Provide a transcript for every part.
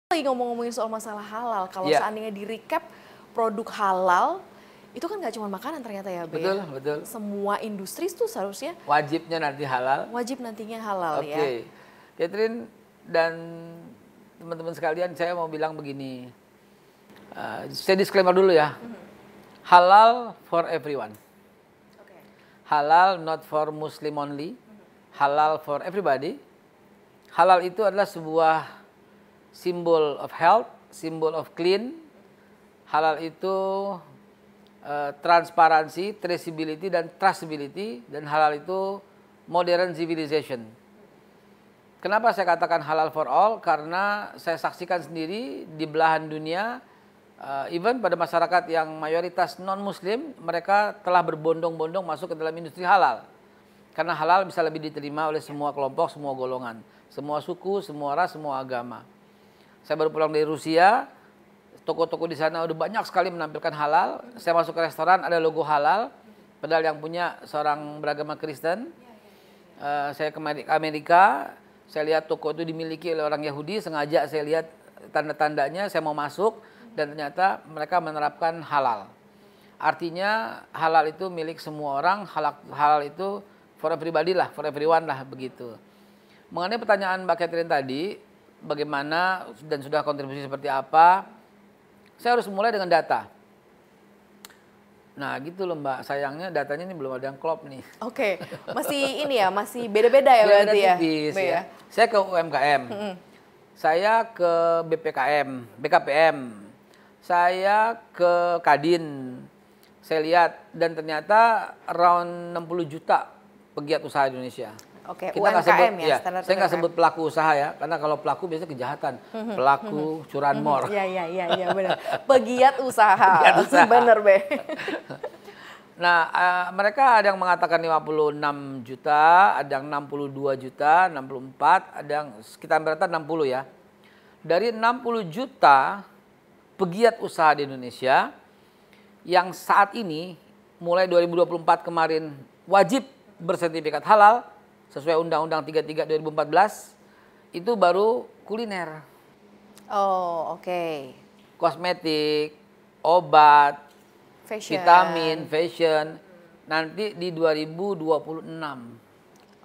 Lagi ngomong-ngomongin soal masalah halal, kalau Iya, seandainya di-recap produk halal, itu kan nggak cuma makanan ternyata ya, Be, betul, ya. betul. Semua industri itu seharusnya Wajibnya nanti halal. wajib nantinya halal ya. Oke, Catherine dan teman-teman sekalian, saya mau bilang begini. Saya disclaimer dulu ya. Halal for everyone. Oke. Halal not for Muslim only. Halal for everybody. Halal itu adalah sebuah simbol of health, simbol of clean. Halal itu transparansi, traceability, dan trustability. Dan halal itu modern civilization. Kenapa saya katakan halal for all? Karena saya saksikan sendiri di belahan dunia, even pada masyarakat yang mayoritas non-muslim, mereka telah berbondong-bondong masuk ke dalam industri halal. Karena halal bisa lebih diterima oleh semua kelompok, semua golongan, semua suku, semua ras, semua agama. Saya baru pulang dari Rusia, toko-toko di sana udah banyak sekali menampilkan halal. Saya masuk ke restoran, ada logo halal, padahal yang punya seorang beragama Kristen. Saya ke Amerika, saya lihat toko itu dimiliki oleh orang Yahudi, sengaja saya lihat tanda-tandanya, saya mau masuk, dan ternyata mereka menerapkan halal. Artinya halal itu milik semua orang, halal itu for everybody lah, for everyone lah begitu. Mengenai pertanyaan Mbak Catherine tadi, bagaimana dan sudah kontribusi seperti apa, saya harus mulai dengan data. Nah gitu loh Mbak, sayangnya datanya ini belum ada yang klop nih. Oke, masih ini ya, masih beda-beda ya berarti ya, tipis, Be, ya. Saya ke UMKM, saya ke BPKM, BKPM, saya ke Kadin. Saya lihat dan ternyata around 60 juta pegiat usaha Indonesia. Oke, Kita nggak UMKM sebut, ya, saya nggak UMKM. sebut pelaku usaha ya, karena kalau pelaku biasanya kejahatan, pelaku curanmor. Iya benar. Pegiat usaha. Pegiat usaha. Bener, Be. Nah, mereka ada yang mengatakan 56 juta, ada yang 62 juta, 64, ada yang sekitar rata 60 ya. Dari 60 juta pegiat usaha di Indonesia yang saat ini mulai 2024 kemarin wajib bersertifikat halal sesuai Undang-Undang 33 2014 itu baru kuliner. Oh, oke. Kosmetik, obat, Fashion. vitamin, fashion, nanti di 2026.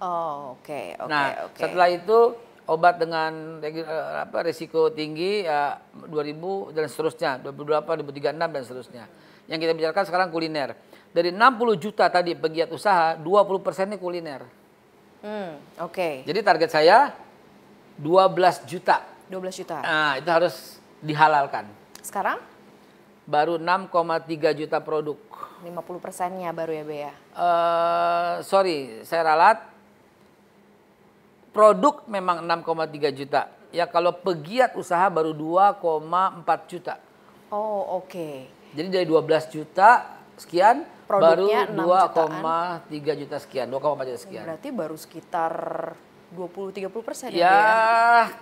Oh, oke. Nah, setelah itu obat dengan risiko tinggi 2000 dan seterusnya, 2028, 2036 dan seterusnya. Yang kita bicarakan sekarang kuliner. Dari 60 juta tadi pegiat usaha, 20%-nya kuliner. Oke. Jadi target saya 12 juta. 12 juta. Nah, itu harus dihalalkan. Sekarang? Baru 6,3 juta produk. 50%-nya baru ya, Be, ya? Sorry, saya ralat. Produk memang 6,3 juta. Ya kalau pegiat usaha baru 2,4 juta. Oh, oke. Jadi dari 12 juta sekian, Produknya baru 6 2,3 juta sekian, 2,4 juta sekian. Berarti baru sekitar 20-30% ya, Be, Ya, ya?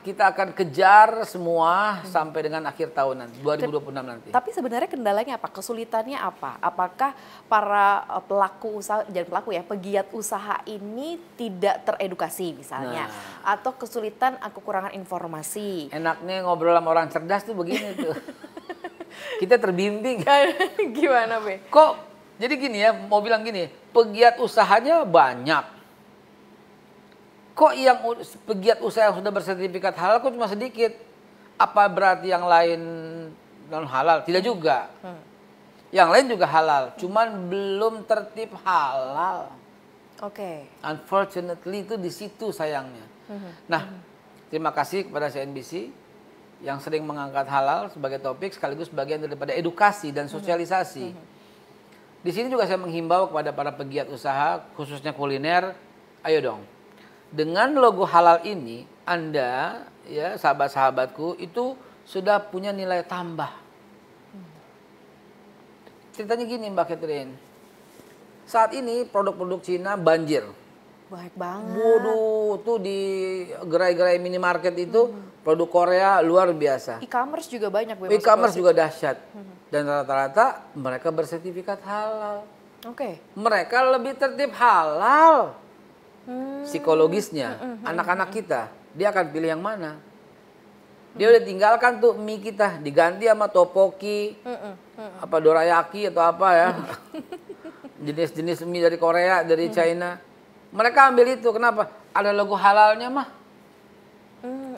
kita akan kejar semua sampai dengan akhir tahun nanti, 2026 nanti. Tapi sebenarnya kendalanya apa? Kesulitannya apa? Apakah para pelaku usaha, jangan pelaku ya, pegiat usaha ini tidak teredukasi misalnya? Atau kesulitan kekurangan informasi? Enaknya ngobrol sama orang cerdas tuh begini tuh. Kita terbimbing. Gimana, Be? Kok jadi gini ya, mau bilang gini, pegiat usahanya banyak. Kok yang pegiat usaha yang sudah bersertifikat halal kok cuma sedikit? Apa berarti yang lain non halal? Tidak juga. Yang lain juga halal, cuman belum tertib halal. Oke. Unfortunately itu di situ sayangnya. Nah, terima kasih kepada CNBC yang sering mengangkat halal sebagai topik sekaligus bagian daripada edukasi dan sosialisasi. Di sini juga saya menghimbau kepada para pegiat usaha khususnya kuliner, ayo dong. Dengan logo halal ini, Anda, ya sahabat-sahabatku, itu sudah punya nilai tambah. Ceritanya gini Mbak Catherine, saat ini produk-produk Cina banjir. Baik banget. Waduh, tuh di gerai-gerai minimarket itu produk Korea luar biasa. E-commerce juga banyak. E-commerce juga dahsyat. Dan rata-rata mereka bersertifikat halal. Oke. Mereka lebih tertib halal. Psikologisnya, anak-anak kita, dia akan pilih yang mana? Dia udah tinggalkan tuh mie kita, diganti sama topoki, apa dorayaki atau apa ya. Jenis-jenis mie dari Korea, dari China. Mereka ambil itu, kenapa? Ada logo halalnya mah.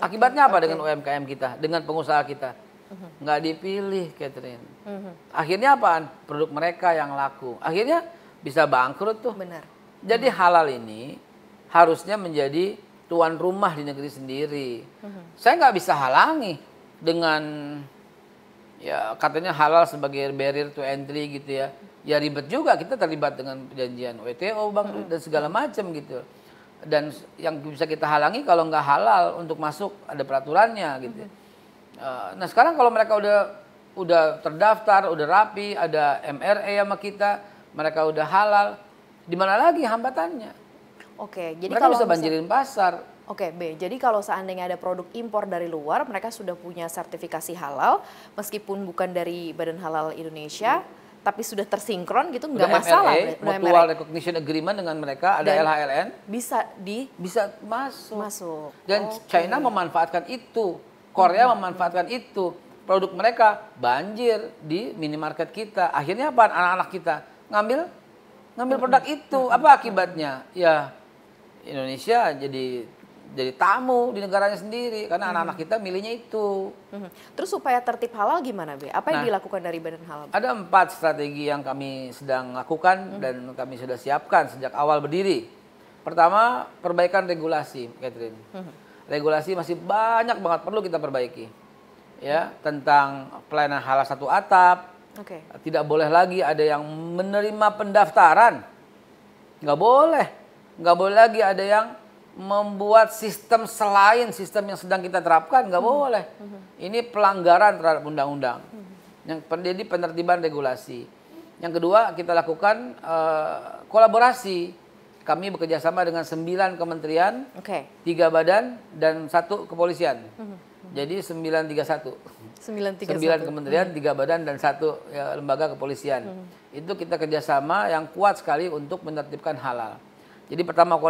Akibatnya apa dengan UMKM kita, dengan pengusaha kita? Nggak dipilih, Catherine. Akhirnya apaan? Produk mereka yang laku. Akhirnya bisa bangkrut tuh. Benar. Jadi halal ini harusnya menjadi tuan rumah di negeri sendiri. Saya nggak bisa halangi dengan ya katanya halal sebagai barrier to entry gitu ya. Ya ribet juga, kita terlibat dengan perjanjian WTO Bang dan segala macam gitu. Dan yang bisa kita halangi kalau nggak halal untuk masuk ada peraturannya gitu. Nah sekarang kalau mereka udah terdaftar, udah rapi, ada MRE sama kita, mereka udah halal, di mana lagi hambatannya? Oke, jadi Mereka kalau bisa banjirin pasar. Oke, B. Jadi kalau seandainya ada produk impor dari luar, mereka sudah punya sertifikasi halal, meskipun bukan dari Badan Halal Indonesia, tapi sudah tersinkron gitu, nggak masalah. Mutual Recognition Agreement dengan mereka, ada Dan LHLN. bisa masuk. Dan China memanfaatkan itu, Korea memanfaatkan itu. Produk mereka banjir di minimarket kita. Akhirnya apa? Anak-anak kita ngambil produk itu. Apa akibatnya? Ya Indonesia jadi tamu di negaranya sendiri karena anak-anak kita milihnya itu. Terus supaya tertib halal gimana, Be? Apa yang dilakukan dari Badan Halal? Ada 4 strategi yang kami sedang lakukan dan kami sudah siapkan sejak awal berdiri. Pertama, perbaikan regulasi, Catherine. Regulasi masih banyak banget perlu kita perbaiki. Ya, tentang pelayanan halal satu atap. Tidak boleh lagi ada yang menerima pendaftaran. Nggak boleh. Nggak boleh lagi ada yang membuat sistem selain sistem yang sedang kita terapkan, nggak boleh. Ini pelanggaran terhadap undang-undang. Yang jadi penertiban regulasi. Yang kedua, kita lakukan kolaborasi. Kami bekerja sama dengan 9 kementerian, 3 badan, dan 1 kepolisian. Jadi 931. 9 kementerian, 3 badan, dan 1 ya, lembaga kepolisian. Itu kita kerjasama yang kuat sekali untuk menertibkan halal. Jadi pertama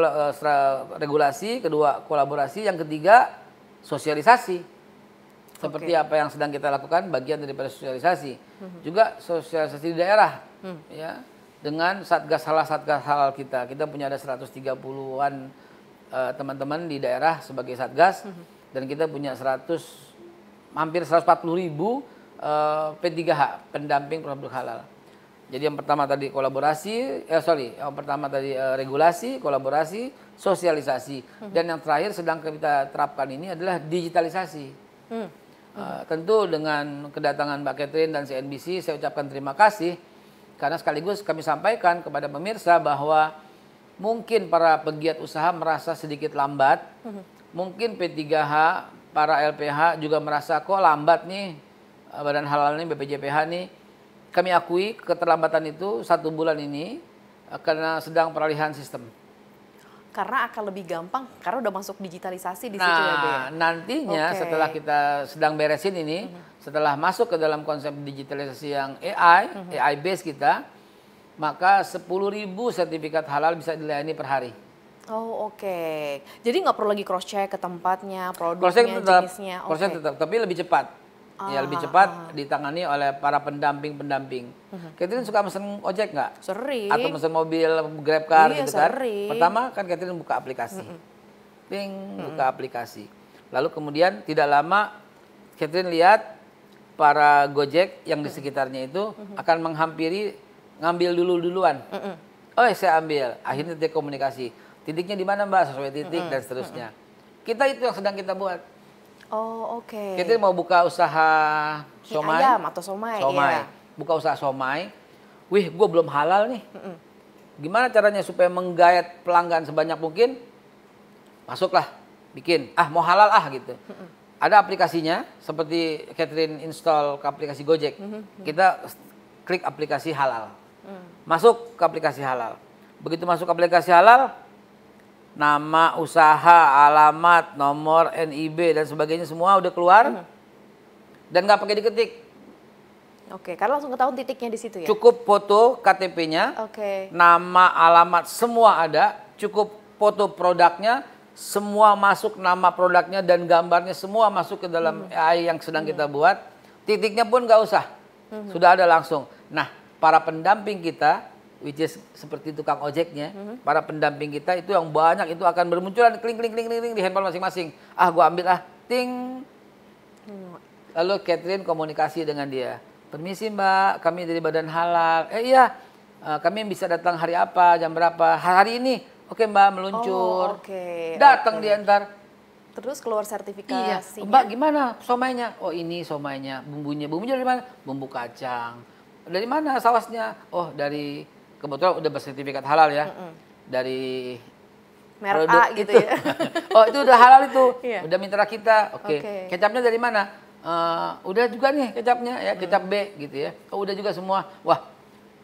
regulasi, kedua kolaborasi, yang ketiga sosialisasi. Seperti apa yang sedang kita lakukan, bagian daripada sosialisasi. Juga sosialisasi di daerah, ya, dengan satgas halal kita. Kita punya ada 130-an teman-teman di daerah sebagai satgas, dan kita punya hampir 140.000 P3H, pendamping produk halal. Jadi yang pertama tadi regulasi, kolaborasi, sosialisasi, dan yang terakhir sedang kita terapkan ini adalah digitalisasi. Tentu dengan kedatangan Mbak Catherine dan CNBC, saya ucapkan terima kasih karena sekaligus kami sampaikan kepada pemirsa bahwa mungkin para pegiat usaha merasa sedikit lambat, mungkin P3H, para LPH juga merasa kok lambat nih Badan Halal ini, BPJPH nih. Kami akui keterlambatan itu 1 bulan ini karena sedang peralihan sistem. Karena akan lebih gampang, karena udah masuk digitalisasi di situ ya, Be. Nantinya setelah kita sedang beresin ini, setelah masuk ke dalam konsep digitalisasi yang AI base kita, maka 10.000 sertifikat halal bisa dilayani per hari. Jadi nggak perlu lagi cross check ke tempatnya, produknya, jenisnya. Cross-check tetap, tapi lebih cepat. Lebih cepat ditangani oleh para pendamping. Catherine suka mesen ojek nggak? Sering. Atau mesen mobil, GrabCar gitu kan? Sering. Pertama kan Catherine buka aplikasi. Buka aplikasi. Lalu kemudian tidak lama Catherine lihat para Gojek yang di sekitarnya itu akan menghampiri, ngambil duluan. Saya ambil. Akhirnya titik komunikasi. Titiknya di mana, Mbak? Sesuai titik dan seterusnya. Kita itu yang sedang kita buat. Kita mau buka usaha somai. Ayam atau somai. Ya. Buka usaha somai. Wih, gue belum halal nih. Gimana caranya supaya menggayat pelanggan sebanyak mungkin? Masuklah, bikin. Mau halal gitu. Ada aplikasinya, seperti Catherine install ke aplikasi Gojek. Kita klik aplikasi halal. Masuk ke aplikasi halal. Begitu masuk ke aplikasi halal, nama usaha, alamat, nomor NIB dan sebagainya semua udah keluar dan nggak pakai diketik. Karena langsung ketahuan titiknya di situ ya. Cukup foto KTP-nya, nama, alamat semua ada, cukup foto produknya, semua masuk nama produknya dan gambarnya semua masuk ke dalam AI yang sedang kita buat. Titiknya pun nggak usah, sudah ada langsung. Nah, para pendamping kita, which is seperti tukang ojeknya, para pendamping kita itu yang banyak itu akan bermunculan kling kling kling kling di handphone masing-masing. Ah, gua ambil ting. Lalu Catherine komunikasi dengan dia. Permisi Mbak, kami dari Badan Halal. Iya, kami bisa datang hari apa, jam berapa? Hari ini. Oke Mbak, meluncur. Datang dia ntar. Terus keluar sertifikasinya. Iya, Mbak gimana somainya? Oh ini somainya, bumbunya. Bumbunya dari mana? Bumbu kacang. Dari mana sausnya? Oh dari, kebetulan udah bersertifikat halal ya. Dari merek A gitu ya. Oh itu udah halal itu, Iya. udah mitra kita. Oke. Kecapnya dari mana? Udah juga nih kecapnya ya, kecap B gitu ya. Oh udah juga semua. Wah,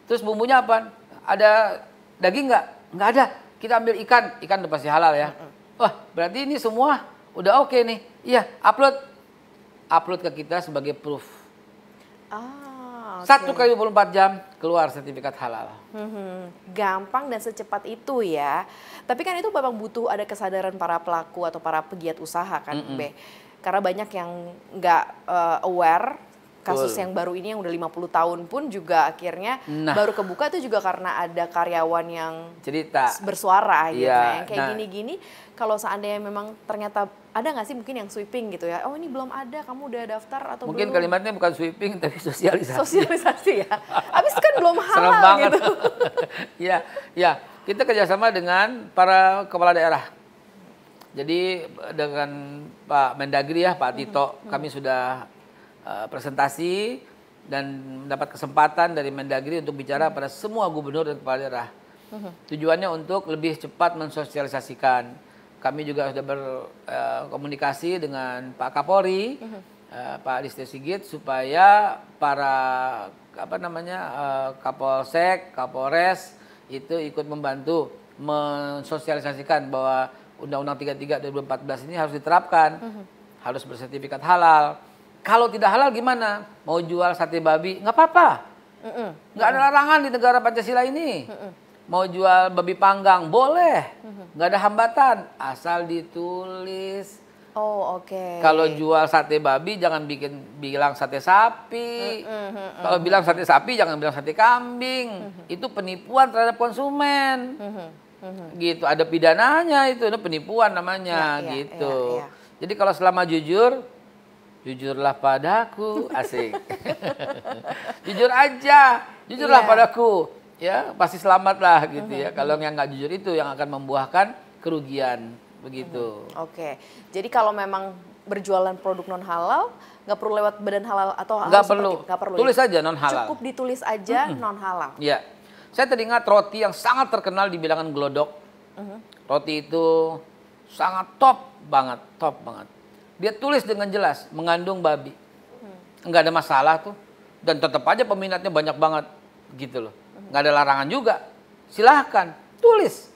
terus bumbunya apa? Ada daging nggak? Nggak ada. Kita ambil ikan udah pasti halal ya. Wah, berarti ini semua udah oke nih. Iya, upload ke kita sebagai proof. 1 kali 24 jam keluar sertifikat halal. Gampang dan secepat itu ya. Tapi kan itu memang butuh ada kesadaran para pelaku atau para pegiat usaha kan, Be. Karena banyak yang nggak aware. Kasus yang baru ini yang udah 50 tahun pun juga akhirnya baru kebuka itu juga karena ada karyawan yang cerita bersuara gitu. Yang kayak gini-gini kalau seandainya memang ternyata ada nggak sih mungkin yang sweeping gitu ya. Oh ini belum ada, kamu udah daftar atau mungkin belum? Kalimatnya bukan sweeping tapi sosialisasi. Sosialisasi ya. Habis kan belum halal gitu. Ya, kita kerjasama dengan para kepala daerah. Jadi dengan Pak Mendagri ya, Pak Tito, kami sudah presentasi dan mendapat kesempatan dari Mendagri untuk bicara pada semua gubernur dan kepala daerah. Tujuannya untuk lebih cepat mensosialisasikan. Kami juga sudah berkomunikasi dengan Pak Kapolri, Pak Listio Sigit supaya para Kapolsek, Kapolres itu ikut membantu mensosialisasikan bahwa Undang-Undang 33 2014 ini harus diterapkan, harus bersertifikat halal. Kalau tidak halal gimana? Mau jual sate babi? Nggak apa-apa. Nggak ada larangan di negara Pancasila ini. Mau jual babi panggang? Boleh. Nggak ada hambatan. Asal ditulis. Oh, oke. Kalau jual sate babi jangan bilang sate sapi. Kalau bilang sate sapi jangan bilang sate kambing. Itu penipuan terhadap konsumen. Gitu. Ada pidananya itu penipuan namanya gitu. Jadi kalau selama jujurlah padaku, asik. Jujur aja, jujurlah padaku, ya pasti selamatlah gitu ya. Kalau yang nggak jujur itu yang akan membuahkan kerugian, begitu. Oke, jadi kalau memang berjualan produk non halal, nggak perlu lewat badan halal atau nggak perlu. Nggak perlu. Tulis aja non halal. Cukup ditulis aja non halal. Ya, saya teringat roti yang sangat terkenal di bilangan Glodok. Roti itu sangat top banget. Dia tulis dengan jelas, mengandung babi. Nggak ada masalah tuh. Dan tetap aja peminatnya banyak banget. Gitu loh. Nggak ada larangan juga. Silahkan, tulis.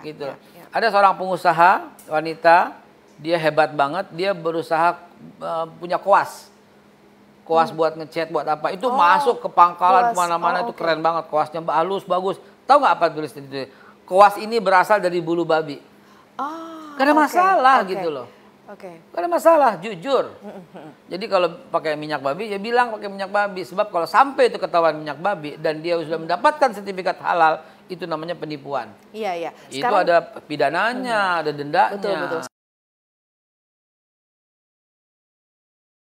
Gitu loh. Ada seorang pengusaha, wanita, dia hebat banget. Dia berusaha punya koas. Koas buat ngecat, buat apa. Itu masuk ke pangkalan kemana-mana. Itu keren banget. Koasnya halus, bagus. Tahu nggak apa tulis itu? Koas ini berasal dari bulu babi. Nggak ada masalah gitu loh. Gak ada masalah, jujur. Jadi kalau pakai minyak babi, ya bilang pakai minyak babi. Sebab kalau sampai itu ketahuan minyak babi dan dia sudah mendapatkan sertifikat halal, itu namanya penipuan. Iya. Itu ada pidananya, ada dendanya. Betul.